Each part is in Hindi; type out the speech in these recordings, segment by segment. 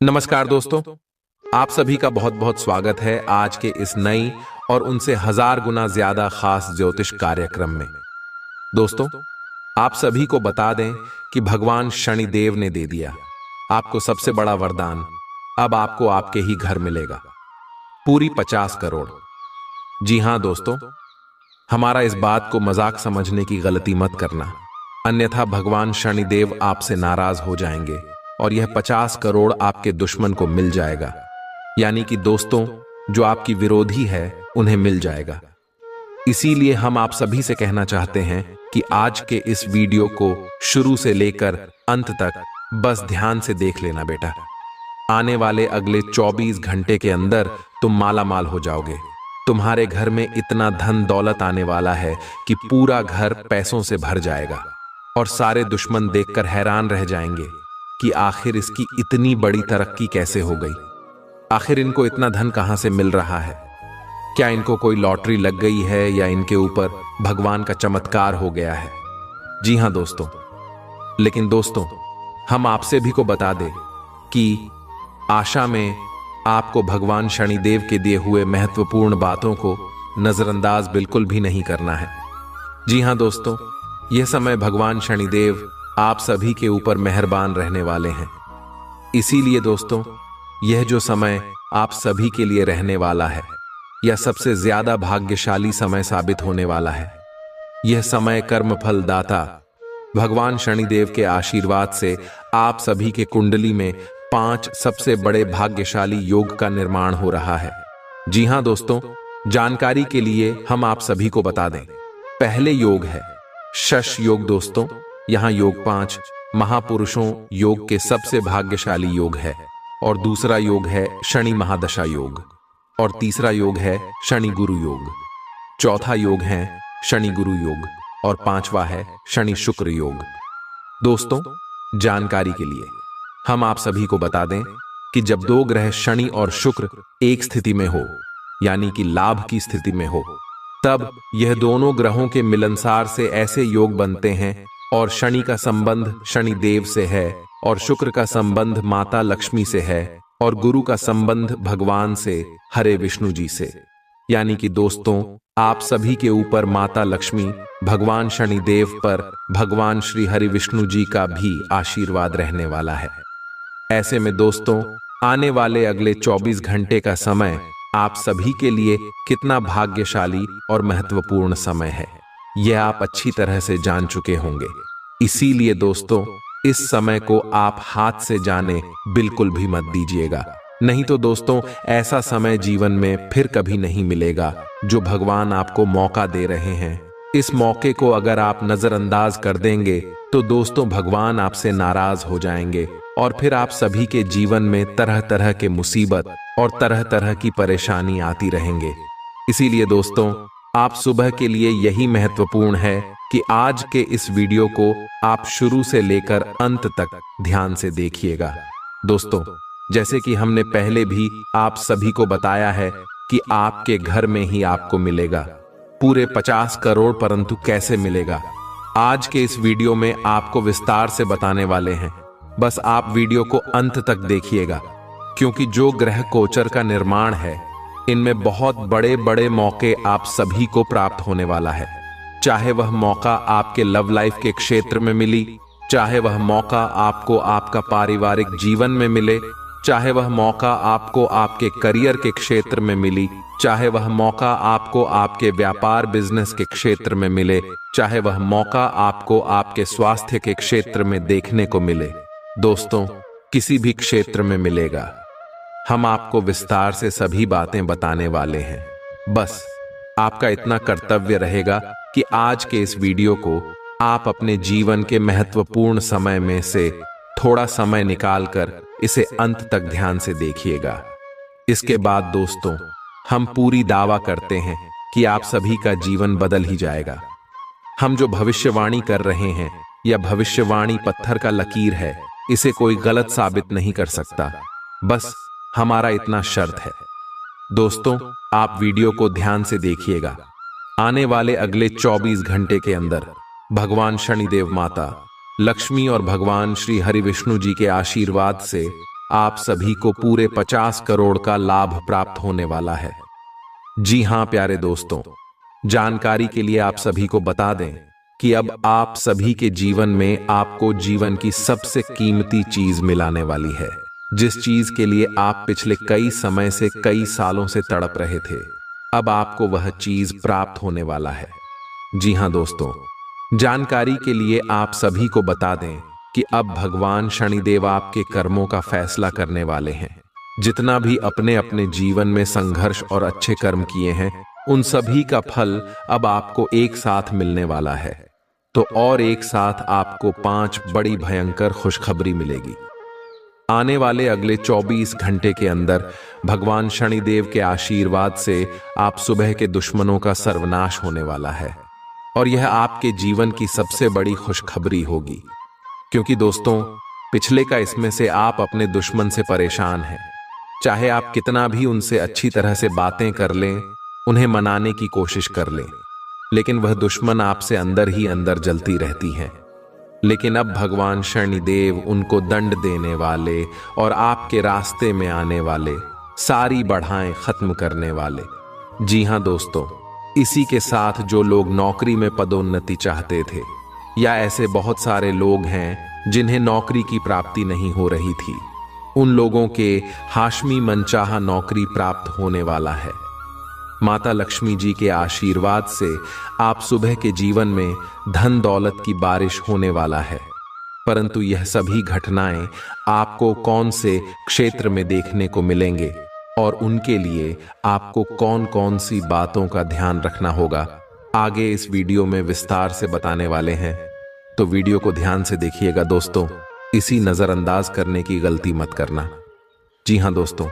नमस्कार दोस्तों, आप सभी का बहुत बहुत स्वागत है आज के इस नई और उनसे 1000 गुना ज्यादा खास ज्योतिष कार्यक्रम में। दोस्तों, आप सभी को बता दें कि भगवान शनिदेव ने दे दिया आपको सबसे बड़ा वरदान। अब आपको आपके ही घर मिलेगा पूरी 50 करोड़। जी हां दोस्तों, हमारा इस बात को मजाक समझने की गलती मत करना, अन्यथा भगवान शनिदेव आपसे नाराज हो जाएंगे और यह 50 करोड़ आपके दुश्मन को मिल जाएगा। यानी कि दोस्तों, जो आपकी विरोधी है उन्हें मिल जाएगा। इसीलिए हम आप सभी से कहना चाहते हैं कि आज के इस वीडियो को शुरू से लेकर अंत तक बस ध्यान से देख लेना बेटा। आने वाले अगले 24 घंटे के अंदर तुम माला माल हो जाओगे। तुम्हारे घर में इतना धन दौलत आने वाला है कि पूरा घर पैसों से भर जाएगा और सारे दुश्मन देखकर हैरान रह जाएंगे कि आखिर इसकी इतनी बड़ी तरक्की कैसे हो गई। आखिर इनको इतना धन कहां से मिल रहा है? क्या इनको कोई लॉटरी लग गई है या इनके ऊपर भगवान का चमत्कार हो गया है? जी हां दोस्तों, लेकिन दोस्तों, हम आपसे भी को बता दें कि आशा में आपको भगवान शनिदेव के दिए हुए महत्वपूर्ण बातों को नजरअंदाज बिल्कुल भी नहीं करना है। जी हां दोस्तों, यह समय भगवान शनिदेव आप सभी के ऊपर मेहरबान रहने वाले हैं। इसीलिए दोस्तों, यह जो समय आप सभी के लिए रहने वाला है, यह सबसे ज्यादा भाग्यशाली समय साबित होने वाला है। यह समय कर्मफल दाता भगवान शनिदेव के आशीर्वाद से आप सभी के कुंडली में 5 सबसे बड़े भाग्यशाली योग का निर्माण हो रहा है। जी हां दोस्तों, जानकारी के लिए हम आप सभी को बता दें, पहले योग है शश योग। दोस्तों, यहां योग 5 महापुरुषों योग के सबसे भाग्यशाली योग है, और दूसरा योग है शनि महादशा योग, और तीसरा योग है शनि गुरु योग, चौथा योग है शनि गुरु योग, और 5वां है शनि शुक्र योग। दोस्तों, जानकारी के लिए हम आप सभी को बता दें कि जब 2 ग्रह शनि और शुक्र एक स्थिति में हो, यानी कि लाभ की स्थिति में हो, तब यह दोनों ग्रहों के मिलनसार से ऐसे योग बनते हैं, और शनि का संबंध शनि देव से है, और शुक्र का संबंध माता लक्ष्मी से है, और गुरु का संबंध भगवान से हरे विष्णु जी से। यानी कि दोस्तों, आप सभी के ऊपर माता लक्ष्मी, भगवान शनिदेव पर भगवान श्री हरि विष्णु जी का भी आशीर्वाद रहने वाला है। ऐसे में दोस्तों, आने वाले अगले 24 घंटे का समय आप सभी के लिए कितना भाग्यशाली और महत्वपूर्ण समय है, यह आप अच्छी तरह से जान चुके होंगे। इसीलिए दोस्तों, इस समय को आप हाथ से जाने बिल्कुल भी मत दीजिएगा। नहीं तो दोस्तों, ऐसा समय जीवन में फिर कभी नहीं मिलेगा जो भगवान आपको मौका दे रहे हैं। इस मौके को अगर आप नजरअंदाज कर देंगे तो दोस्तों, भगवान आपसे नाराज हो जाएंगे और फिर आप सभी के जीवन में तरह तरह के मुसीबत और तरह तरह की परेशानी आती रहेंगे। इसीलिए दोस्तों, आप सुबह के लिए यही महत्वपूर्ण है कि आज के इस वीडियो को आप शुरू से लेकर अंत तक ध्यान से देखिएगा। दोस्तों, जैसे कि हमने पहले भी आप सभी को बताया है कि आपके घर में ही आपको मिलेगा पूरे 50 करोड़। परंतु कैसे मिलेगा, आज के इस वीडियो में आपको विस्तार से बताने वाले हैं। बस आप वीडियो को अंत तक देखिएगा, क्योंकि जो ग्रह गोचर का निर्माण है, इनमें बहुत बड़े बड़े मौके आप सभी को प्राप्त होने वाला है। चाहे वह मौका आपके लव लाइफ के क्षेत्र में मिली, चाहे वह मौका आपको आपका पारिवारिक जीवन में मिले, चाहे वह मौका आपको आपके करियर के क्षेत्र में मिली, चाहे वह मौका आपको आपके व्यापार बिजनेस के क्षेत्र में मिले, चाहे वह मौका आपको आपके स्वास्थ्य के क्षेत्र में देखने को मिले, दोस्तों, किसी भी क्षेत्र में मिलेगा। हम आपको विस्तार से सभी बातें बताने वाले हैं। बस आपका इतना कर्तव्य रहेगा कि आज के इस वीडियो को आप अपने जीवन के महत्वपूर्ण समय में से थोड़ा समय निकालकर इसे अंत तक ध्यान से देखिएगा। इसके बाद दोस्तों, हम पूरी दावा करते हैं कि आप सभी का जीवन बदल ही जाएगा। हम जो भविष्यवाणी कर रहे हैं, यह भविष्यवाणी पत्थर का लकीर है, इसे कोई गलत साबित नहीं कर सकता। बस हमारा इतना शर्त है। दोस्तों, आप वीडियो को ध्यान से देखिएगा। आने वाले अगले 24 घंटे के अंदर भगवान शनिदेव माता लक्ष्मी और भगवान श्री हरि विष्णु जी के आशीर्वाद से आप सभी को पूरे 50 करोड़ का लाभ प्राप्त होने वाला है। जी हां प्यारे दोस्तों, जानकारी के लिए आप सभी को बता दें कि अब आप सभी के जीवन में आपको जीवन की सबसे कीमती चीज मिलाने वाली है। जिस चीज के लिए आप पिछले कई समय से, कई सालों से तड़प रहे थे, अब आपको वह चीज प्राप्त होने वाला है। जी हां दोस्तों, जानकारी के लिए आप सभी को बता दें कि अब भगवान शनिदेव आपके कर्मों का फैसला करने वाले हैं। जितना भी अपने अपने जीवन में संघर्ष और अच्छे कर्म किए हैं, उन सभी का फल अब आपको एक साथ मिलने वाला है। तो और एक साथ आपको 5 बड़ी भयंकर खुशखबरी मिलेगी। आने वाले अगले 24 घंटे के अंदर भगवान शनिदेव के आशीर्वाद से आप सुबह के दुश्मनों का सर्वनाश होने वाला है, और यह आपके जीवन की सबसे बड़ी खुशखबरी होगी। क्योंकि दोस्तों, पिछले का इसमें से आप अपने दुश्मन से परेशान हैं। चाहे आप कितना भी उनसे अच्छी तरह से बातें कर लें, उन्हें मनाने की कोशिश कर लें, लेकिन वह दुश्मन आपसे अंदर ही अंदर जलती रहती हैं। लेकिन अब भगवान शनिदेव उनको दंड देने वाले और आपके रास्ते में आने वाले सारी बाधाएं खत्म करने वाले। जी हां दोस्तों, इसी के साथ जो लोग नौकरी में पदोन्नति चाहते थे, या ऐसे बहुत सारे लोग हैं जिन्हें नौकरी की प्राप्ति नहीं हो रही थी, उन लोगों के हाशमी मनचाहा नौकरी प्राप्त होने वाला है। माता लक्ष्मी जी के आशीर्वाद से आप सुबह के जीवन में धन दौलत की बारिश होने वाला है। परंतु यह सभी घटनाएं आपको कौन से क्षेत्र में देखने को मिलेंगे और उनके लिए आपको कौन कौन सी बातों का ध्यान रखना होगा, आगे इस वीडियो में विस्तार से बताने वाले हैं। तो वीडियो को ध्यान से देखिएगा दोस्तों, इसी नजरअंदाज करने की गलती मत करना। जी हां दोस्तों,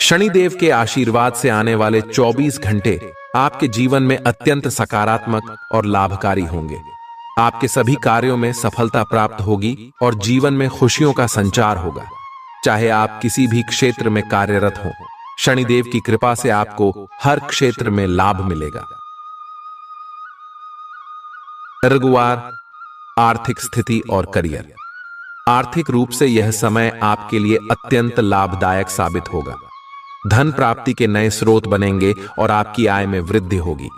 शनिदेव के आशीर्वाद से आने वाले 24 घंटे आपके जीवन में अत्यंत सकारात्मक और लाभकारी होंगे। आपके सभी कार्यों में सफलता प्राप्त होगी और जीवन में खुशियों का संचार होगा। चाहे आप किसी भी क्षेत्र में कार्यरत हो, शनिदेव की कृपा से आपको हर क्षेत्र में लाभ मिलेगा। रघुवार, आर्थिक स्थिति और करियर। आर्थिक रूप से यह समय आपके लिए अत्यंत लाभदायक साबित होगा। धन प्राप्ति के नए स्रोत बनेंगे और आपकी आय में वृद्धि होगी।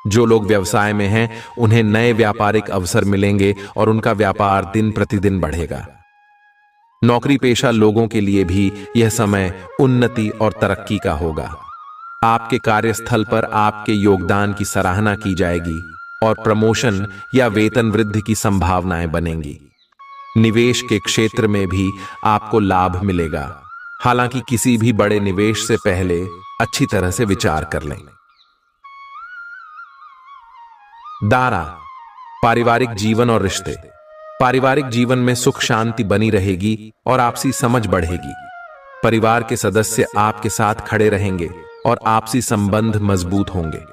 जो लोग व्यवसाय में हैं, उन्हें नए व्यापारिक अवसर मिलेंगे और उनका व्यापार दिन प्रतिदिन बढ़ेगा। नौकरी पेशा लोगों के लिए भी यह समय उन्नति और तरक्की का होगा। आपके कार्यस्थल पर आपके योगदान की सराहना की जाएगी और प्रमोशन या वेतन वृद्धि की संभावनाएं बनेंगी। निवेश के क्षेत्र में भी आपको लाभ मिलेगा। हालांकि किसी भी बड़े निवेश से पहले अच्छी तरह से विचार कर लें। दारा, पारिवारिक जीवन और रिश्ते। पारिवारिक जीवन में सुख शांति बनी रहेगी और आपसी समझ बढ़ेगी। परिवार के सदस्य आपके साथ खड़े रहेंगे और आपसी संबंध मजबूत होंगे।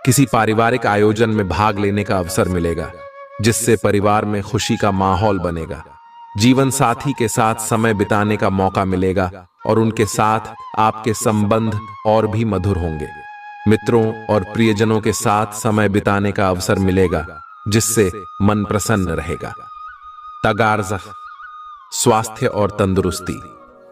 किसी पारिवारिक आयोजन में भाग लेने का अवसर मिलेगा, जिससे परिवार में खुशी का माहौल बनेगा। जीवन साथी के साथ समय बिताने का मौका मिलेगा और उनके साथ आपके संबंध और भी मधुर होंगे। मित्रों और प्रियजनों के साथ समय बिताने का अवसर मिलेगा, जिससे मन प्रसन्न रहेगा। तगारज़, स्वास्थ्य और तंदुरुस्ती।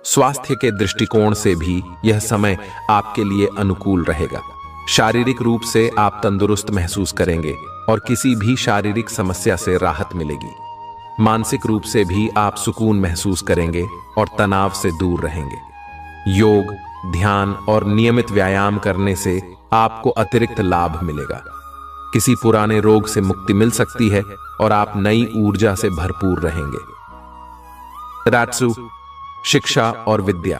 स्वास्थ्य के दृष्टिकोण से भी यह समय आपके लिए अनुकूल रहेगा। शारीरिक रूप से आप तंदुरुस्त महसूस करेंगे और किसी भी शारीरिक समस्या से राहत मिलेगी। मानसिक रूप से भी आप सुकून महसूस करेंगे और तनाव से दूर रहेंगे। योग, ध्यान और नियमित व्यायाम करने से आपको अतिरिक्त लाभ मिलेगा। किसी पुराने रोग से मुक्ति मिल सकती है और आप नई ऊर्जा से भरपूर रहेंगे। रात्सु, शिक्षा और विद्या।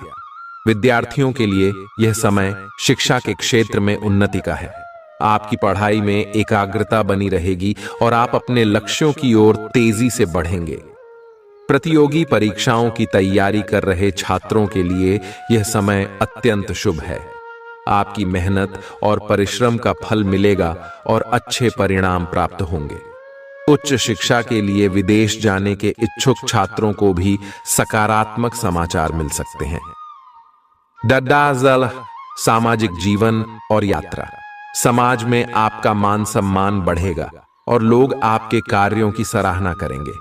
विद्यार्थियों के लिए यह समय शिक्षा के क्षेत्र में उन्नति का है। आपकी पढ़ाई में एकाग्रता बनी रहेगी और आप अपने लक्ष्यों की ओर तेजी से बढ़ेंगे। प्रतियोगी परीक्षाओं की तैयारी कर रहे छात्रों के लिए यह समय अत्यंत शुभ है। आपकी मेहनत और परिश्रम का फल मिलेगा और अच्छे परिणाम प्राप्त होंगे। उच्च शिक्षा के लिए विदेश जाने के इच्छुक छात्रों को भी सकारात्मक समाचार मिल सकते हैं। दद्दाजल, सामाजिक जीवन और यात्रा। समाज में आपका मान सम्मान बढ़ेगा और लोग आपके कार्यों की सराहना करेंगे।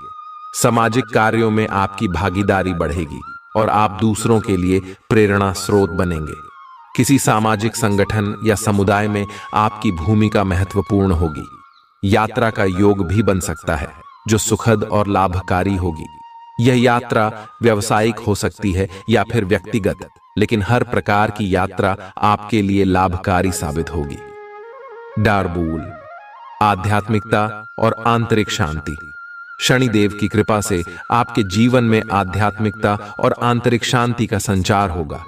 सामाजिक कार्यों में आपकी भागीदारी बढ़ेगी और आप दूसरों के लिए प्रेरणा स्रोत बनेंगे। किसी सामाजिक संगठन या समुदाय में आपकी भूमिका महत्वपूर्ण होगी। यात्रा का योग भी बन सकता है जो सुखद और लाभकारी होगी। यह यात्रा व्यावसायिक हो सकती है या फिर व्यक्तिगत, लेकिन हर प्रकार की यात्रा आपके लिए लाभकारी साबित होगी। डार्बूल, आध्यात्मिकता और आंतरिक शांति। शनिदेव की कृपा से आपके जीवन में आध्यात्मिकता और आंतरिक शांति का संचार होगा।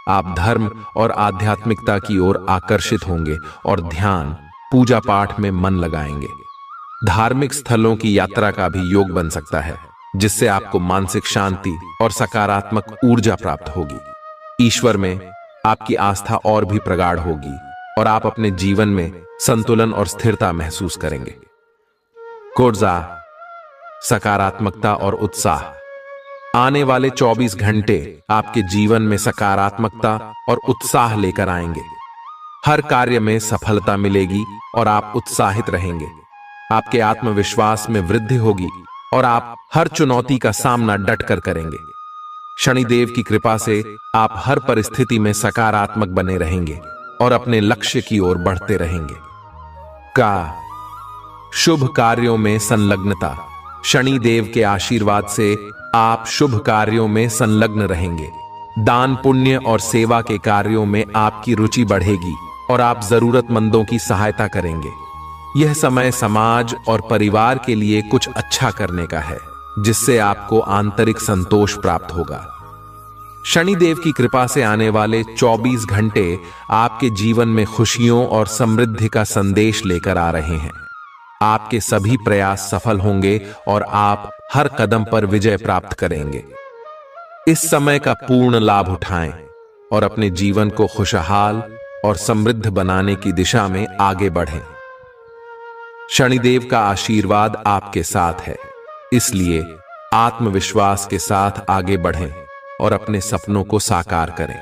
आप धर्म और आध्यात्मिकता की ओर आकर्षित होंगे और ध्यान, पूजा पाठ में मन लगाएंगे। धार्मिक स्थलों की यात्रा का भी योग बन सकता है, जिससे आपको मानसिक शांति और सकारात्मक ऊर्जा प्राप्त होगी। ईश्वर में आपकी आस्था और भी प्रगाढ़ होगी और आप अपने जीवन में संतुलन और स्थिरता महसूस करेंगे। कोर्जा, सकारात्मकता और उत्साह। आने वाले 24 घंटे आपके जीवन में सकारात्मकता और उत्साह लेकर आएंगे। हर कार्य में सफलता मिलेगी और आप उत्साहित रहेंगे। आपके आत्मविश्वास में वृद्धि होगी और आप हर चुनौती का सामना डटकर करेंगे। शनिदेव की कृपा से आप हर परिस्थिति में सकारात्मक बने रहेंगे और अपने लक्ष्य की ओर बढ़ते रहेंगे। का शुभ कार्यों में संलग्नता। शनिदेव के आशीर्वाद से आप शुभ कार्यों में संलग्न रहेंगे। दान, पुण्य और सेवा के कार्यों में आपकी रुचि बढ़ेगी और आप जरूरतमंदों की सहायता करेंगे। यह समय समाज और परिवार के लिए कुछ अच्छा करने का है, जिससे आपको आंतरिक संतोष प्राप्त होगा। शनिदेव की कृपा से आने वाले 24 घंटे आपके जीवन में खुशियों और समृद्धि का संदेश लेकर आ रहे हैं। आपके सभी प्रयास सफल होंगे और आप हर कदम पर विजय प्राप्त करेंगे। इस समय का पूर्ण लाभ उठाएं और अपने जीवन को खुशहाल और समृद्ध बनाने की दिशा में आगे बढ़ें। शनिदेव का आशीर्वाद आपके साथ है, इसलिए आत्मविश्वास के साथ आगे बढ़ें और अपने सपनों को साकार करें।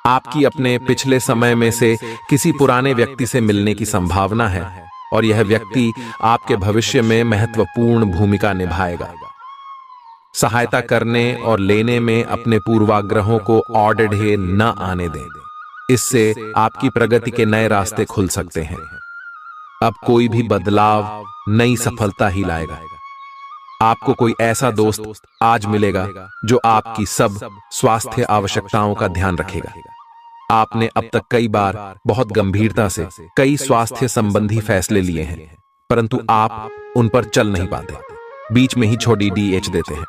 आपकी अपने पिछले समय में से किसी पुराने व्यक्ति से मिलने की संभावना है और यह व्यक्ति आपके भविष्य में महत्वपूर्ण भूमिका निभाएगा। सहायता करने और लेने में अपने पूर्वाग्रहों को औडढ़े न आने दें। इससे आपकी प्रगति के नए रास्ते खुल सकते हैं। अब कोई भी बदलाव नई सफलता ही लाएगा। आपको कोई ऐसा दोस्त आज मिलेगा जो आपकी सब स्वास्थ्य आवश्यकताओं का ध्यान रखेगा। आपने अब तक कई बार बहुत गंभीरता से कई स्वास्थ्य संबंधी फैसले लिए हैं, परंतु आप उन पर चल नहीं पाते, बीच में ही छोड़ी डीएच देते हैं।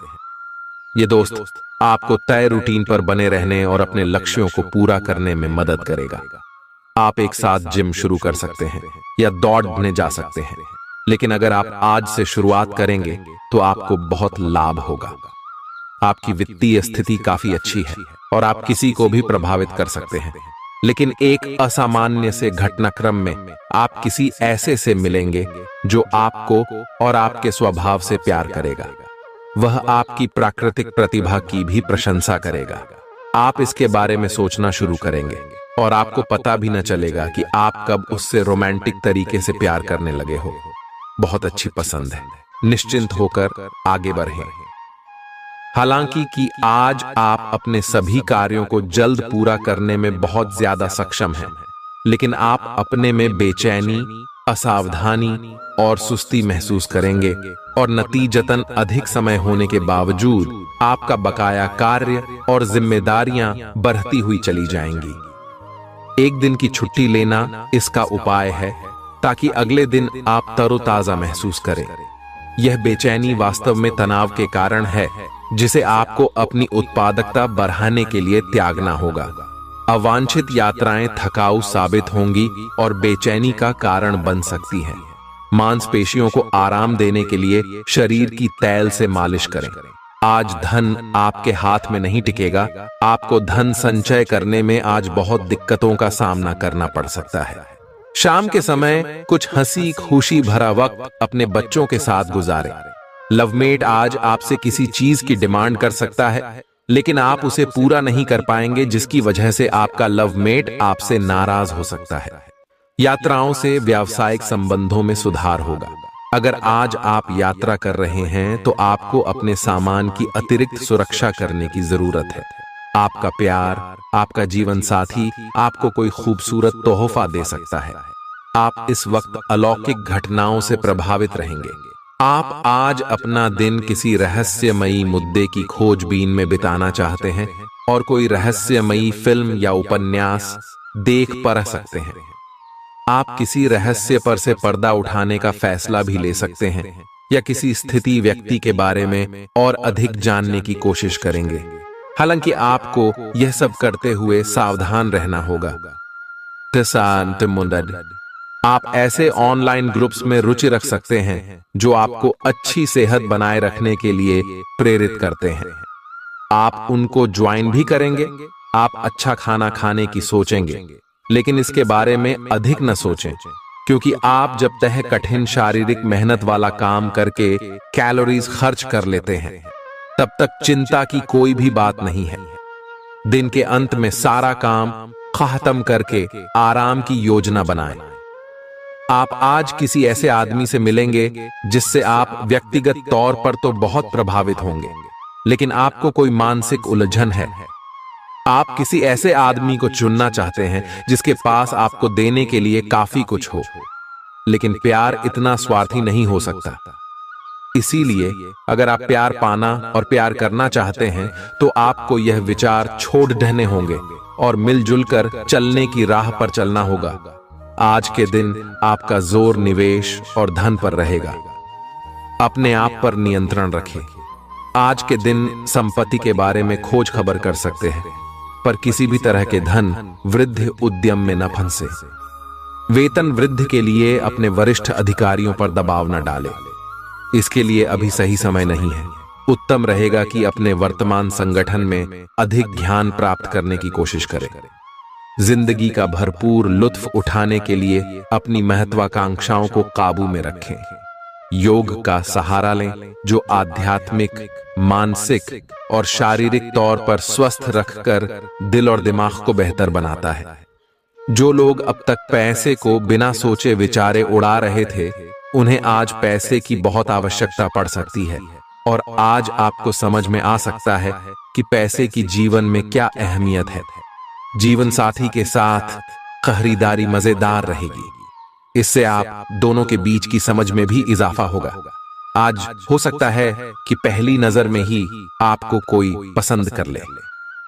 ये दोस्त आपको तय रूटीन पर बने रहने और अपने लक्ष्यों को पूरा करने में मदद करेगा। आप एक साथ जिम शुरू कर सकते हैं या दौड़ने जा सकते हैं, लेकिन अगर आप आज से शुरुआत करेंगे तो आपको बहुत लाभ होगा। आपकी वित्तीय स्थिति काफी अच्छी है और आप किसी को भी प्रभावित कर सकते हैं, लेकिन एक असामान्य से घटनाक्रम में आप किसी ऐसे से मिलेंगे जो आपको और आपके स्वभाव से प्यार करेगा। वह आपकी प्राकृतिक प्रतिभा की भी प्रशंसा करेगा। आप इसके बारे में सोचना शुरू करेंगे और आपको पता भी न चलेगा कि आप कब उससे रोमांटिक तरीके से प्यार करने लगे हो। बहुत अच्छी पसंद है, निश्चिंत होकर आगे बढ़ें। हालांकि कि आज आप अपने सभी कार्यों को जल्द पूरा करने में बहुत ज्यादा सक्षम हैं, लेकिन आप अपने में बेचैनी, असावधानी और सुस्ती महसूस करेंगे और नतीजतन अधिक समय होने के बावजूद आपका बकाया कार्य और जिम्मेदारियां बढ़ती हुई चली जाएंगी। एक दिन की छुट्टी लेना इसका उपाय है ताकि अगले दिन आप तरोताजा महसूस करें। यह बेचैनी वास्तव में तनाव के कारण है, जिसे आपको अपनी उत्पादकता बढ़ाने के लिए त्यागना होगा। अवांछित यात्राएं थकाऊ साबित होंगी और बेचैनी का कारण बन सकती हैं। मांसपेशियों को आराम देने के लिए शरीर की तैल से मालिश करें। आज धन आपके हाथ में नहीं टिकेगा। आपको धन संचय करने में आज बहुत दिक्कतों का सामना करना पड़ सकता है। शाम के समय कुछ हंसी खुशी भरा वक्त अपने बच्चों के साथ गुजारें। लवमेट आज आपसे किसी चीज की डिमांड कर सकता है, लेकिन आप उसे पूरा नहीं कर पाएंगे, जिसकी वजह से आपका लवमेट आपसे नाराज हो सकता है। यात्राओं से व्यावसायिक संबंधों में सुधार होगा। अगर आज आप यात्रा कर रहे हैं तो आपको अपने सामान की अतिरिक्त सुरक्षा करने की जरूरत है। आपका प्यार, आपका जीवन साथी आपको कोई खूबसूरत तोहफा दे सकता है। आप इस वक्त अलौकिक घटनाओं से प्रभावित रहेंगे। आप आज अपना दिन किसी रहस्यमयी मुद्दे की खोजबीन में बिताना चाहते हैं और कोई रहस्यमयी फिल्म या उपन्यास देख पढ़ सकते हैं। आप किसी रहस्य पर से पर्दा उठाने का फैसला भी ले सकते हैं या किसी स्थिति व्यक्ति के बारे में और अधिक जानने की कोशिश करेंगे। हालांकि आपको यह सब करते हुए सावधान रहना होगा। आप ऐसे ऑनलाइन ग्रुप्स में रुचि रख सकते हैं जो आपको अच्छी सेहत बनाए रखने के लिए प्रेरित करते हैं। आप उनको ज्वाइन भी करेंगे। आप अच्छा खाना खाने की सोचेंगे, लेकिन इसके बारे में अधिक न सोचें, क्योंकि आप जब तक कठिन शारीरिक मेहनत वाला काम करके कैलोरीज खर्च कर लेते हैं, तब तक चिंता की कोई भी बात नहीं है। दिन के अंत में सारा काम खत्म करके आराम की योजना बनाएं। आप आज किसी ऐसे आदमी से मिलेंगे जिससे आप व्यक्तिगत तौर पर तो बहुत प्रभावित होंगे, लेकिन आपको कोई मानसिक उलझन है। आप किसी ऐसे आदमी को चुनना चाहते हैं जिसके पास आपको देने के लिए काफी कुछ हो, लेकिन प्यार इतना स्वार्थी नहीं हो सकता। इसीलिए अगर आप प्यार पाना और प्यार करना चाहते हैं तो आपको यह विचार छोड़ देने होंगे और मिलजुल कर चलने की राह पर चलना होगा। आज के दिन आपका जोर निवेश और धन पर रहेगा। अपने आप पर नियंत्रण रखें। आज के दिन संपत्ति के बारे में खोज खबर कर सकते हैं, पर किसी भी तरह के धन वृद्धि उद्यम में न फंसे। वेतन वृद्धि के लिए अपने वरिष्ठ अधिकारियों पर दबाव न डालें। इसके लिए अभी सही समय नहीं है। उत्तम रहेगा कि अपने वर्तमान संगठन में अधिक ध्यान प्राप्त करने की कोशिश करें। जिंदगी का भरपूर लुत्फ उठाने के लिए अपनी महत्वाकांक्षाओं को काबू में रखें। योग का सहारा लें, जो आध्यात्मिक, मानसिक और शारीरिक तौर पर स्वस्थ रखकर दिल और दिमाग को बेहतर बनाता है। जो लोग अब तक पैसे को बिना सोचे विचारे उड़ा रहे थे, उन्हें आज पैसे की बहुत आवश्यकता पड़ सकती है और आज आपको समझ में आ सकता है कि पैसे की जीवन में क्या अहमियत है। जीवन साथी के साथ खरीदारी मजेदार रहेगी। इससे आप दोनों के बीच की समझ में भी इजाफा होगा। आज हो सकता है कि पहली नजर में ही आपको कोई पसंद कर ले।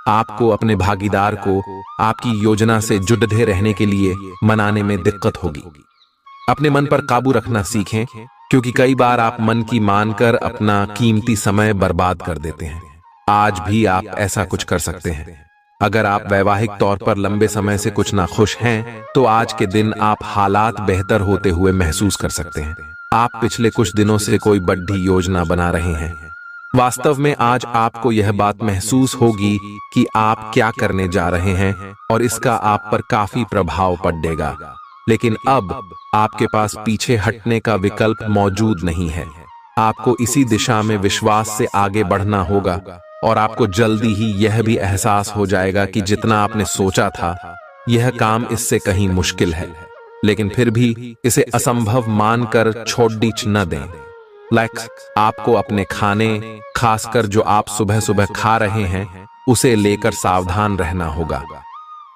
आपको अपने भागीदार को आपकी योजना से जुड़े रहने के लिए मनाने में दिक्कत होगी। अपने मन पर काबू रखना सीखें, क्योंकि कई बार आप मन की मानकर अपना कीमती समय बर्बाद कर देते हैं। आज भी आप ऐसा कुछ कर सकते हैं। अगर आप वैवाहिक तौर पर लंबे समय से कुछ ना खुश हैं, तो आज के दिन आप हालात बेहतर होते हुए महसूस कर सकते हैं। आप पिछले कुछ दिनों से कोई बड़ी योजना बना रहे हैं। वास्तव में आज आपको यह बात महसूस होगी कि आप क्या करने जा रहे हैं और इसका आप पर काफी प्रभाव पड़ेगा। लेकिन अब आपके पास पीछे हटने का विकल्प मौजूद नहीं है। आपको इसी दिशा में विश्वास से आगे बढ़ना होगा और आपको जल्दी ही यह भी एहसास हो जाएगा कि जितना आपने सोचा था, यह काम इससे कहीं मुश्किल है, लेकिन फिर भी इसे असंभव मानकर छोड़ न दें। आपको अपने खाने, खासकर जो आप सुबह सुबह खा रहे हैं, उसे लेकर सावधान रहना होगा।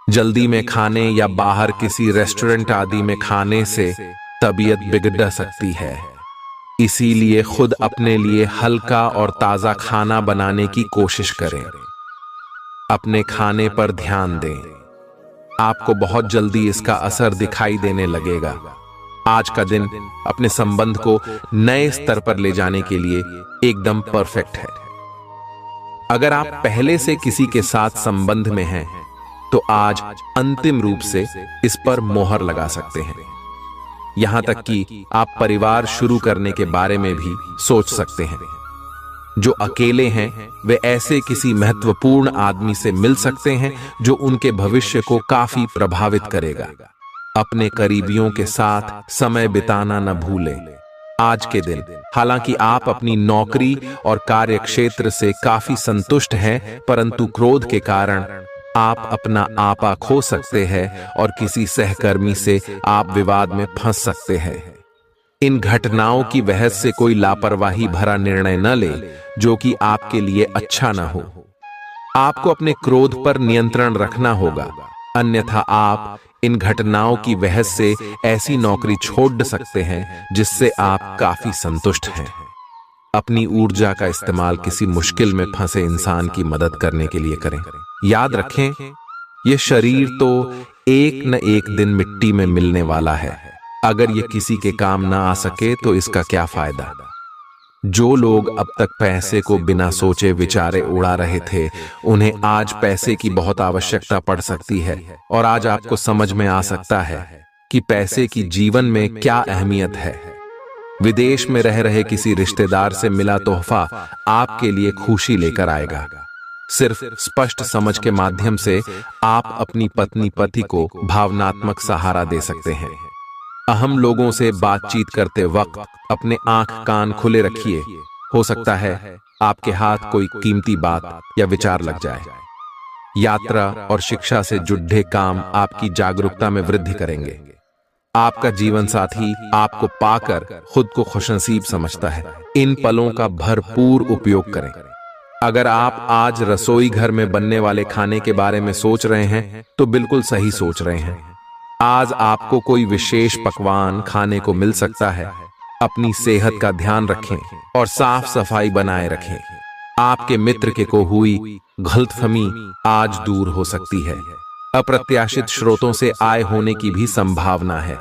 जल्दी में खाने या बाहर किसी रेस्टोरेंट आदि में खाने से तबीयत बिगड़ सकती है। इसीलिए खुद अपने लिए हल्का और ताजा खाना बनाने की कोशिश करें। अपने खाने पर ध्यान दें। आपको बहुत जल्दी इसका असर दिखाई देने लगेगा। आज का दिन अपने संबंध को नए स्तर पर ले जाने के लिए एकदम परफेक्ट है। अगर आप पहले से किसी के साथ संबंध में हैं, तो आज अंतिम रूप से इस पर मोहर लगा सकते हैं। यहां तक कि आप परिवार शुरू करने के बारे में भी सोच सकते हैं। जो अकेले हैं, वे ऐसे किसी महत्वपूर्ण आदमी से मिल सकते हैं जो उनके भविष्य को काफी प्रभावित करेगा। अपने करीबियों के साथ समय बिताना न भूलें। आज के दिन हालांकि आप अपनी नौकरी और कार्य क्षेत्र से काफी संतुष्ट हैं, परंतु क्रोध के कारण आप अपना आपा खो सकते हैं और किसी सहकर्मी से आप विवाद में फंस सकते हैं। इन घटनाओं की बहस से कोई लापरवाही भरा निर्णय न ले जो कि आपके लिए अच्छा न हो। आपको अपने क्रोध पर नियंत्रण रखना होगा, अन्यथा आप इन घटनाओं की बहस से ऐसी नौकरी छोड़ सकते हैं जिससे आप काफी संतुष्ट हैं। अपनी ऊर्जा का इस्तेमाल किसी मुश्किल में फंसे इंसान की मदद करने के लिए करें। याद रखें, यह शरीर तो एक न एक दिन मिट्टी में मिलने वाला है। अगर यह किसी के काम ना आ सके तो इसका क्या फायदा। जो लोग अब तक पैसे को बिना सोचे विचारे उड़ा रहे थे, उन्हें आज पैसे की बहुत आवश्यकता पड़ सकती है और आज आपको समझ में आ सकता है कि पैसे की जीवन में क्या अहमियत है। विदेश में रह रहे किसी रिश्तेदार से मिला तोहफा आपके लिए खुशी लेकर आएगा। सिर्फ स्पष्ट समझ के माध्यम से आप अपनी पत्नी पति को भावनात्मक सहारा दे सकते हैं। अहम लोगों से बातचीत करते वक्त अपने आंख कान खुले रखिए। हो सकता है आपके हाथ कोई कीमती बात या विचार लग जाए। यात्रा और शिक्षा से जुड़े काम आपकी जागरूकता में वृद्धि करेंगे। आपका जीवन साथी आपको पाकर खुद को खुशनसीब समझता है। इन पलों का भरपूर उपयोग करें। अगर आप आज रसोई घर में बनने वाले खाने के बारे में सोच रहे हैं तो बिल्कुल सही सोच रहे हैं। आज आपको कोई विशेष पकवान खाने को मिल सकता है। अपनी सेहत का ध्यान रखें और साफ सफाई बनाए रखें। आपके मित्र के को हुई गलतफहमी आज दूर हो सकती है। अप्रत्याशित स्रोतों से आय होने की भी संभावना है।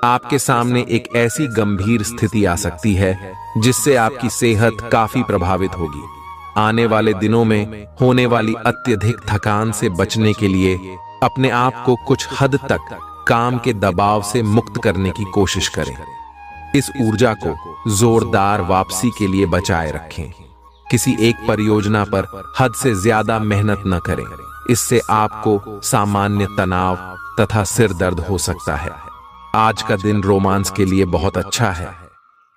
आपके सामने एक ऐसी गंभीर स्थिति आ सकती है जिससे आपकी सेहत काफी प्रभावित होगी। आने वाले दिनों में होने वाली अत्यधिक थकान से बचने के लिए अपने आप को कुछ हद तक काम के दबाव से मुक्त करने की कोशिश करें। इस ऊर्जा को जोरदार वापसी के लिए बचाए रखें। किसी एक परियोजना पर हद से ज्यादा मेहनत न करें। इससे आपको सामान्य तनाव तथा सिर दर्द हो सकता है। आज का दिन रोमांस के लिए बहुत अच्छा है।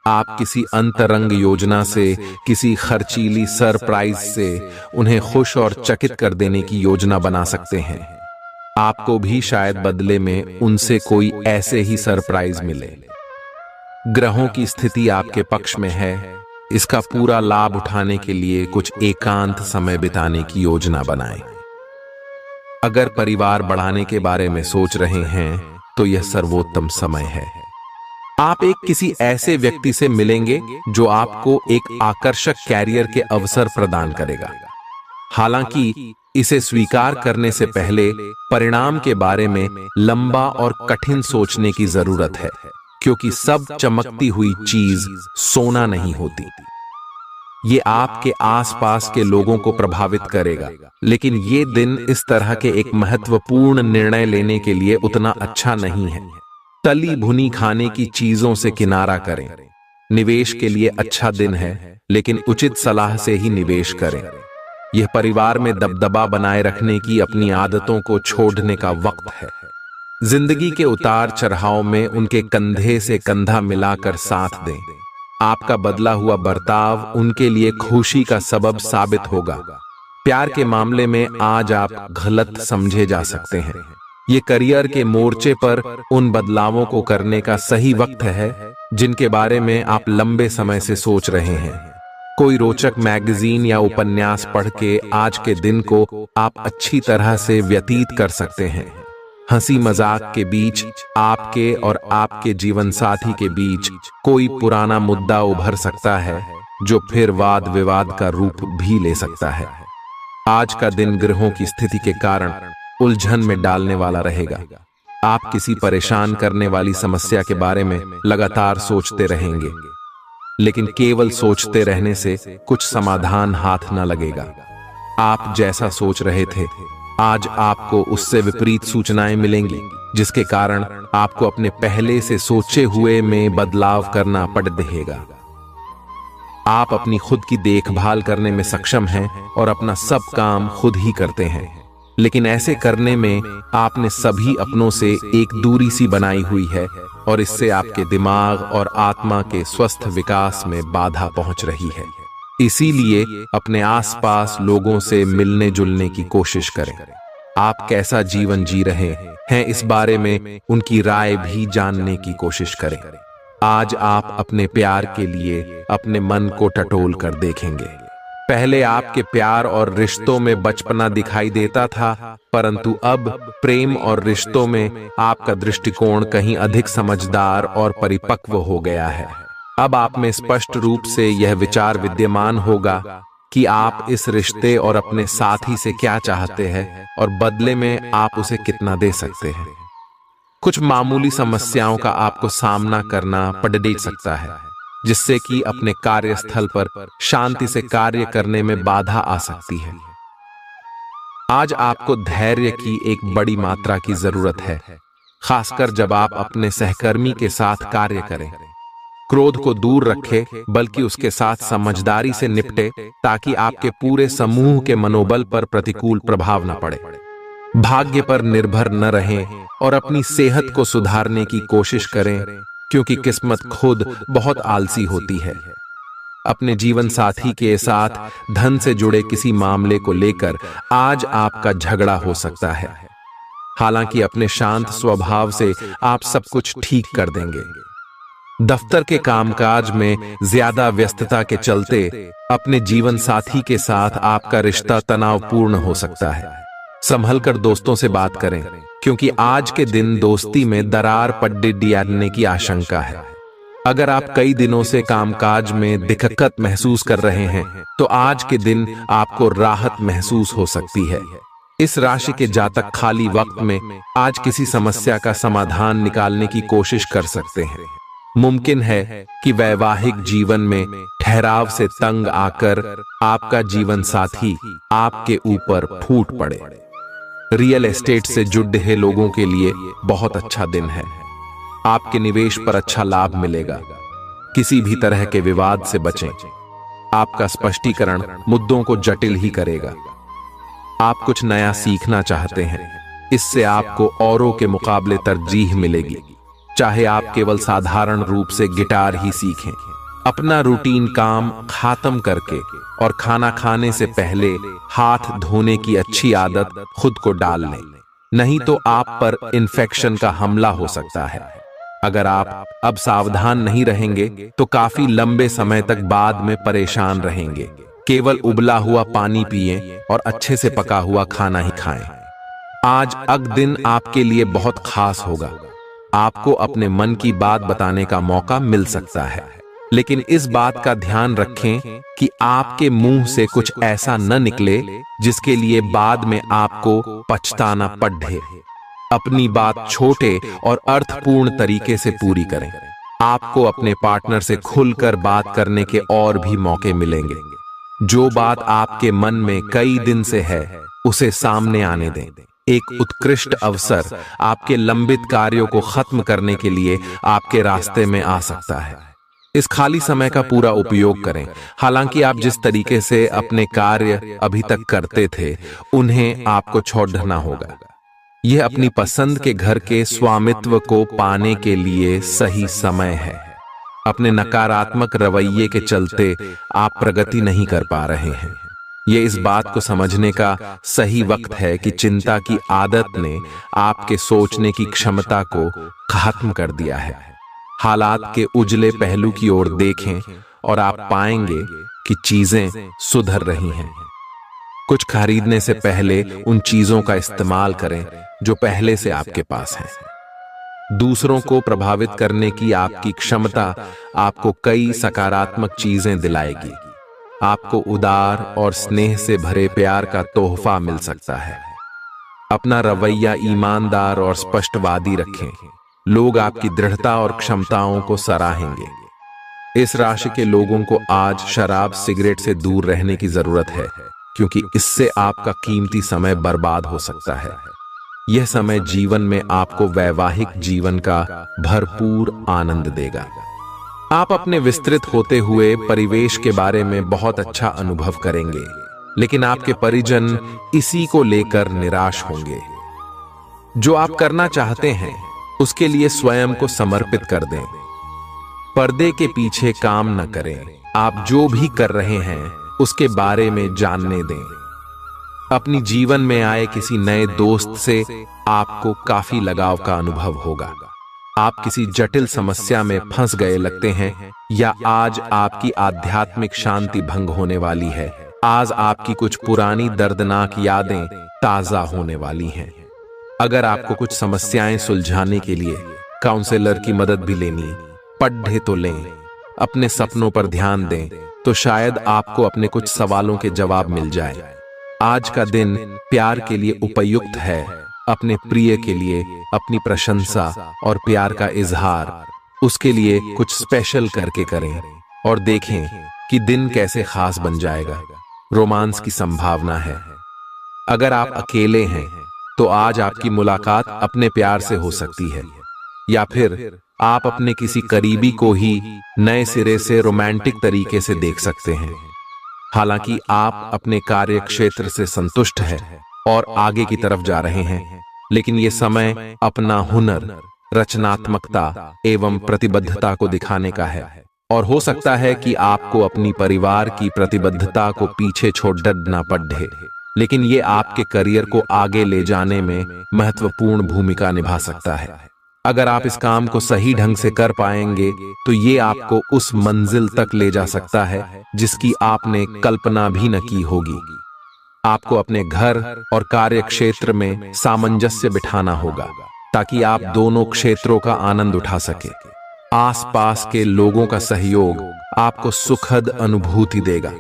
आप किसी अंतरंग योजना से, किसी खर्चीली सरप्राइज से उन्हें खुश और चकित कर देने की योजना बना सकते हैं। आपको भी शायद बदले में उनसे कोई ऐसे ही सरप्राइज मिले। ग्रहों की स्थिति आपके पक्ष में है। इसका पूरा लाभ उठाने के लिए कुछ एकांत समय बिताने की योजना बनाएं। अगर परिवार बढ़ाने के बारे में सोच रहे हैं तो यह सर्वोत्तम समय है। आप एक किसी ऐसे व्यक्ति से मिलेंगे जो आपको एक आकर्षक कैरियर के अवसर प्रदान करेगा। हालांकि इसे स्वीकार करने से पहले परिणाम के बारे में लंबा और कठिन सोचने की जरूरत है, क्योंकि सब चमकती हुई चीज सोना नहीं होती। ये आपके आसपास के लोगों को प्रभावित करेगा, लेकिन ये दिन इस तरह के एक महत्वपूर्ण निर्णय लेने के लिए उतना अच्छा नहीं है। तली भुनी खाने की चीजों से किनारा करें। निवेश के लिए अच्छा दिन है, लेकिन उचित सलाह से ही निवेश करें। यह परिवार में दबदबा बनाए रखने की अपनी आदतों को छोड़ने का वक्त है। जिंदगी के उतार चढ़ाव में उनके कंधे से कंधा मिलाकर साथ दें। आपका बदला हुआ बर्ताव उनके लिए खुशी का सबब साबित होगा। प्यार के मामले में आज आप गलत समझे जा सकते हैं। ये करियर के मोर्चे पर उन बदलावों को करने का सही वक्त है जिनके बारे में आप लंबे समय से सोच रहे हैं। कोई रोचक मैगजीन या उपन्यास पढ़ के आज के दिन को आप अच्छी तरह से व्यतीत कर सकते हैं। हंसी मजाक के बीच आपके और आपके जीवन साथी के बीच कोई पुराना मुद्दा उभर सकता है जो फिर वाद विवाद का रूप भी ले सकता है। आज का दिन ग्रहों की स्थिति के कारण उलझन में डालने वाला रहेगा। आप किसी परेशान करने वाली समस्या के बारे में लगातार सोचते रहेंगे, लेकिन केवल सोचते रहने से कुछ समाधान हाथ न लगेगा। आप जैसा सोच रहे थे, आज आपको उससे विपरीत सूचनाएं मिलेंगी, जिसके कारण आपको अपने पहले से सोचे हुए में बदलाव करना पड़ रहेगा। आप अपनी खुद की देखभाल करने में सक्षम हैं और अपना सब काम खुद ही करते हैं, लेकिन ऐसे करने में आपने सभी अपनों से एक दूरी सी बनाई हुई है और इससे आपके दिमाग और आत्मा के स्वस्थ विकास में बाधा पहुंच रही है। इसीलिए अपने आसपास लोगों से मिलने जुलने की कोशिश करें। आप कैसा जीवन जी रहे हैं इस बारे में उनकी राय भी जानने की कोशिश करें। आज आप अपने प्यार के लिए अपने मन को टटोल कर देखेंगे। पहले आपके प्यार और रिश्तों में बचपना दिखाई देता था, परंतु अब प्रेम और रिश्तों में आपका दृष्टिकोण कहीं अधिक समझदार और परिपक्व हो गया है। अब आप में स्पष्ट रूप से यह विचार विद्यमान होगा कि आप इस रिश्ते और अपने साथी से क्या चाहते हैं और बदले में आप उसे कितना दे सकते हैं। कुछ मामूली समस्याओं का आपको सामना करना पड़ सकता है, जिससे कि अपने कार्यस्थल पर शांति से कार्य करने में बाधा आ सकती है। आज आपको धैर्य की एक बड़ी मात्रा की जरूरत है, खासकर जब आप अपने सहकर्मी के साथ कार्य करें। क्रोध को दूर रखें, बल्कि उसके साथ समझदारी से निपटे, ताकि आपके पूरे समूह के मनोबल पर प्रतिकूल प्रभाव न पड़े। भाग्य पर निर्भर न रहें और अपनी सेहत को सुधारने की कोशिश करें, क्योंकि किस्मत खुद बहुत आलसी होती है। अपने जीवन साथी के साथ धन से जुड़े किसी मामले को लेकर आज आपका झगड़ा हो सकता है। हालांकि अपने शांत स्वभाव से आप सब कुछ ठीक कर देंगे। दफ्तर के कामकाज में ज्यादा व्यस्तता के चलते अपने जीवन साथी के साथ आपका रिश्ता तनावपूर्ण हो सकता है। संभल कर दोस्तों से बात करें, क्योंकि आज के दिन दोस्ती में दरार पड़ने की आशंका है। अगर आप कई दिनों से कामकाज में दिक्कत महसूस कर रहे हैं, तो आज के दिन आपको राहत महसूस हो सकती है। इस राशि के जातक खाली वक्त में आज किसी समस्या का समाधान निकालने की कोशिश कर सकते हैं। मुमकिन है कि वैवाहिक जीवन में ठहराव से तंग आकर आपका जीवन साथी आपके ऊपर फूट पड़े। रियल एस्टेट से जुड़े लोगों के लिए बहुत अच्छा दिन है। आपके निवेश पर अच्छा लाभ मिलेगा। किसी भी तरह के विवाद से बचें। आपका स्पष्टीकरण मुद्दों को जटिल ही करेगा। आप कुछ नया सीखना चाहते हैं, इससे आपको औरों के मुकाबले तरजीह मिलेगी। चाहे आप केवल साधारण रूप से गिटार ही सीखें। अपना रूटीन काम खत्म करके और खाना खाने से पहले हाथ धोने की अच्छी आदत खुद को डाल लें, नहीं तो आप पर इन्फेक्शन का हमला हो सकता है। अगर आप अब सावधान नहीं रहेंगे तो काफी लंबे समय तक बाद में परेशान रहेंगे। केवल उबला हुआ पानी पिएं और अच्छे से पका हुआ खाना ही खाएं। आज अग दिन आपके लिए बहुत खास होगा। आपको अपने मन की बात बताने का मौका मिल सकता है, लेकिन इस बात का ध्यान रखें कि आपके मुंह से कुछ ऐसा न निकले जिसके लिए बाद में आपको पछताना पड़े। अपनी बात छोटे और अर्थपूर्ण तरीके से पूरी करें। आपको अपने पार्टनर से खुलकर बात करने के और भी मौके मिलेंगे। जो बात आपके मन में कई दिन से है, उसे सामने आने दें। एक उत्कृष्ट अवसर आपके लंबित कार्यों को खत्म करने के लिए आपके रास्ते में आ सकता है। इस खाली समय का पूरा उपयोग करें। हालांकि आप जिस तरीके से अपने कार्य अभी तक करते थे, उन्हें आपको छोड़ना होगा। यह अपनी पसंद के घर के स्वामित्व को पाने के लिए सही समय है। अपने नकारात्मक रवैये के चलते आप प्रगति नहीं कर पा रहे हैं। ये इस बात को समझने का सही वक्त है कि चिंता की आदत ने आपके सोचने की क्षमता को खत्म कर दिया है। हालात के उजले पहलू की ओर देखें और आप पाएंगे कि चीजें सुधर रही हैं। कुछ खरीदने से पहले उन चीजों का इस्तेमाल करें जो पहले से आपके पास हैं। दूसरों को प्रभावित करने की आपकी क्षमता आपको कई सकारात्मक चीजें दिलाएगी। आपको उदार और स्नेह से भरे प्यार का तोहफा मिल सकता है। अपना रवैया ईमानदार और स्पष्टवादी रखें। लोग आपकी दृढ़ता और क्षमताओं को सराहेंगे। इस राशि के लोगों को आज शराब सिगरेट से दूर रहने की जरूरत है, क्योंकि इससे आपका कीमती समय बर्बाद हो सकता है। यह समय जीवन में आपको वैवाहिक जीवन का भरपूर आनंद देगा। आप अपने विस्तृत होते हुए परिवेश के बारे में बहुत अच्छा अनुभव करेंगे, लेकिन आपके परिजन इसी को लेकर निराश होंगे। जो आप करना चाहते हैं उसके लिए स्वयं को समर्पित कर दें। पर्दे के पीछे काम न करें। आप जो भी कर रहे हैं उसके बारे में जानने दें। अपनी जीवन में आए किसी नए दोस्त से आपको काफी लगाव का अनुभव होगा। आप किसी जटिल समस्या में फंस गए लगते हैं, या आज आपकी आध्यात्मिक शांति भंग होने वाली है। आज आपकी कुछ पुरानी दर्दनाक यादें ताजा होने वाली हैं। अगर आपको कुछ समस्याएं सुलझाने के लिए काउंसलर की मदद भी लेनी पड़े तो लें। अपने सपनों पर ध्यान दें तो शायद आपको अपने कुछ सवालों के जवाब मिल जाए। आज का दिन प्यार के लिए उपयुक्त है। अपने प्रिय के लिए अपनी प्रशंसा और प्यार का इजहार उसके लिए कुछ स्पेशल करके करें और देखें कि दिन कैसे खास बन जाएगा। रोमांस की संभावना है। अगर आप अकेले हैं तो आज आपकी मुलाकात अपने प्यार से हो सकती है, या फिर आप अपने किसी करीबी को ही नए सिरे से रोमांटिक तरीके से देख सकते हैं। हालांकि आप अपने कार्य क्षेत्र से संतुष्ट हैं और आगे की तरफ जा रहे हैं, लेकिन ये समय अपना हुनर, रचनात्मकता एवं प्रतिबद्धता को दिखाने का है। और हो सकता है कि आपको अपनी परिवार की प्रतिबद्धता को पीछे छोड़ डरना पड़े, लेकिन ये आपके करियर को आगे ले जाने में महत्वपूर्ण भूमिका निभा सकता है। अगर आप इस काम को सही ढंग से कर पाएंगे तो ये आपको उस मंजिल तक ले जा सकता है जिसकी आपने कल्पना भी न की होगी। आपको अपने घर और कार्य क्षेत्र में सामंजस्य बिठाना होगा ताकि आप दोनों क्षेत्रों का आनंद उठा सके। आसपास के लोगों का सहयोग आपको सुखद अनुभूति देगा।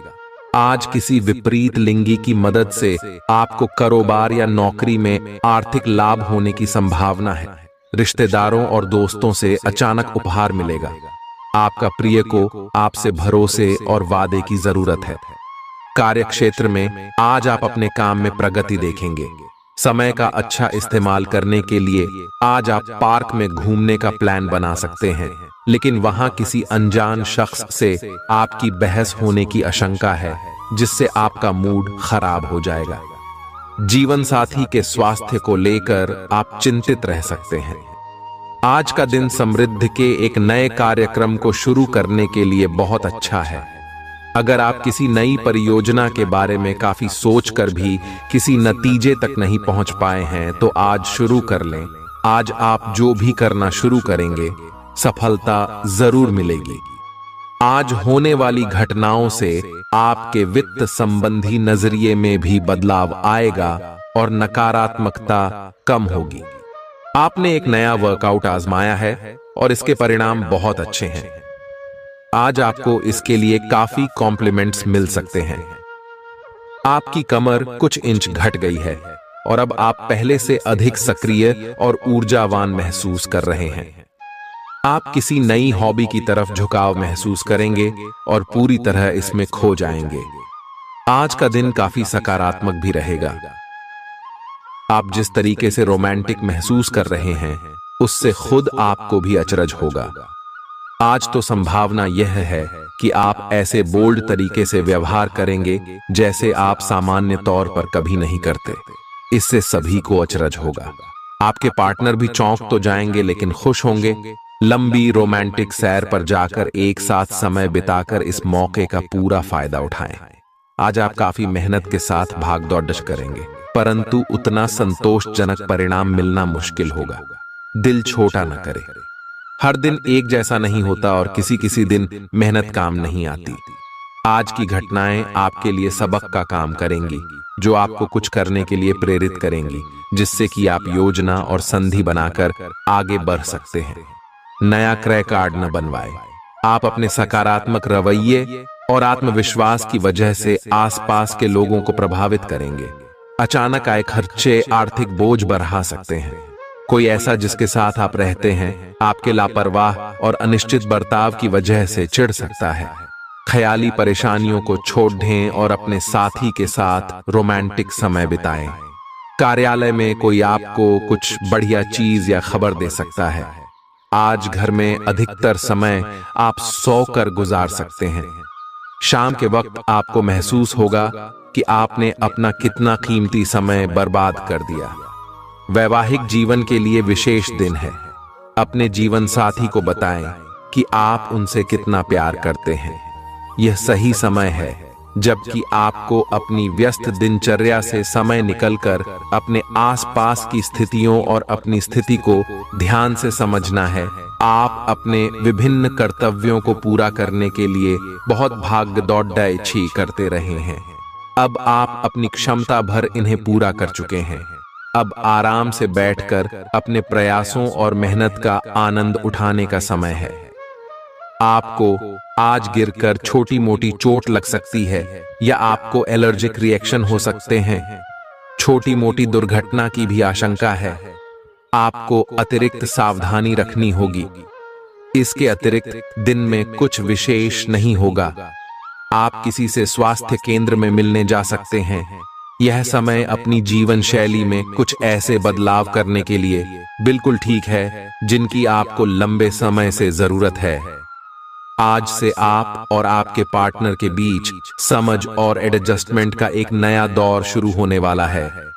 आज किसी विपरीत लिंगी की मदद से आपको कारोबार या नौकरी में आर्थिक लाभ होने की संभावना है। रिश्तेदारों और दोस्तों से अचानक उपहार मिलेगा। आपका प्रिय को आपसे भरोसे और वादे की जरूरत है। कार्य क्षेत्र में आज आप अपने काम में प्रगति देखेंगे। समय का अच्छा इस्तेमाल करने के लिए आज आप पार्क में घूमने का प्लान बना सकते हैं, लेकिन वहां किसी अनजान शख्स से आपकी बहस होने की आशंका है जिससे आपका मूड खराब हो जाएगा। जीवन साथी के स्वास्थ्य को लेकर आप चिंतित रह सकते हैं। आज का दिन समृद्धि के एक नए कार्यक्रम को शुरू करने के लिए बहुत अच्छा है। अगर आप किसी नई परियोजना के बारे में काफी सोचकर भी किसी नतीजे तक नहीं पहुंच पाए हैं तो आज शुरू कर लें। आज आप जो भी करना शुरू करेंगे सफलता जरूर मिलेगी। आज होने वाली घटनाओं से आपके वित्त संबंधी नजरिए में भी बदलाव आएगा और नकारात्मकता कम होगी। आपने एक नया वर्कआउट आजमाया है और इसके परिणाम बहुत अच्छे हैं। आज आपको इसके लिए काफी कॉम्प्लीमेंट्स मिल सकते हैं। आपकी कमर कुछ इंच घट गई है और अब आप पहले से अधिक सक्रिय और ऊर्जावान महसूस कर रहे हैं। आप किसी नई हॉबी की तरफ झुकाव महसूस करेंगे और पूरी तरह इसमें खो जाएंगे। आज का दिन काफी सकारात्मक भी रहेगा। आप जिस तरीके से रोमांटिक महसूस कर रहे हैं उससे खुद आपको भी अचरज होगा। आज तो संभावना यह है कि आप ऐसे बोल्ड तरीके से व्यवहार करेंगे जैसे आप सामान्य तौर पर कभी नहीं करते। इससे सभी को अचरज होगा। आपके पार्टनर भी चौंक तो जाएंगे लेकिन खुश होंगे। लंबी रोमांटिक सैर पर जाकर एक साथ समय बिताकर इस मौके का पूरा फायदा उठाएं। आज आप काफी मेहनत के साथ भाग दौड़ करेंगे, परंतु उतना संतोषजनक परिणाम मिलना मुश्किल होगा। दिल छोटा न करें। हर दिन एक जैसा नहीं होता और किसी दिन मेहनत काम नहीं आती। आज की घटनाएं आपके लिए सबक का काम करेंगी जो आपको कुछ करने के लिए प्रेरित करेंगी, जिससे कि आप योजना और संधि बनाकर आगे बढ़ सकते हैं। नया क्रय कार्ड न बनवाए। आप अपने सकारात्मक रवैये और आत्मविश्वास की वजह से आसपास के लोगों को प्रभावित करेंगे। अचानक आए खर्चे आर्थिक बोझ बढ़ा सकते हैं। कोई ऐसा जिसके साथ आप रहते हैं आपके लापरवाह और अनिश्चित बर्ताव की वजह से चिढ़ सकता है। ख्याली परेशानियों को छोड़ दें और अपने साथी के साथ रोमांटिक समय बिताएं। कार्यालय में कोई आपको कुछ बढ़िया चीज या खबर दे सकता है। आज घर में अधिकतर समय आप सोकर गुजार सकते हैं। शाम के वक्त आपको महसूस होगा कि आपने अपना कितना कीमती समय बर्बाद कर दिया। वैवाहिक जीवन के लिए विशेष दिन है। अपने जीवन साथी को बताएं कि आप उनसे कितना प्यार करते हैं। यह सही समय है जबकि आपको अपनी व्यस्त दिनचर्या से समय निकलकर अपने आसपास की स्थितियों और अपनी स्थिति को ध्यान से समझना है। आप अपने विभिन्न कर्तव्यों को पूरा करने के लिए बहुत भाग दौड़ छी करते रहे हैं। अब आप अपनी क्षमता भर इन्हें पूरा कर चुके हैं। अब आराम से बैठकर अपने प्रयासों और मेहनत का आनंद उठाने का समय है। आपको आज गिरकर छोटी मोटी चोट लग सकती है या आपको एलर्जिक रिएक्शन हो सकते हैं। छोटी मोटी दुर्घटना की भी आशंका है। आपको अतिरिक्त सावधानी रखनी होगी। इसके अतिरिक्त दिन में कुछ विशेष नहीं होगा। आप किसी से स्वास्थ्य केंद्र में मिलने जा सकते हैं। यह समय अपनी जीवन शैली में कुछ ऐसे बदलाव करने के लिए बिल्कुल ठीक है जिनकी आपको लंबे समय से जरूरत है। आज से आप और आपके पार्टनर के बीच समझ और एडजस्टमेंट का एक नया दौर शुरू होने वाला है।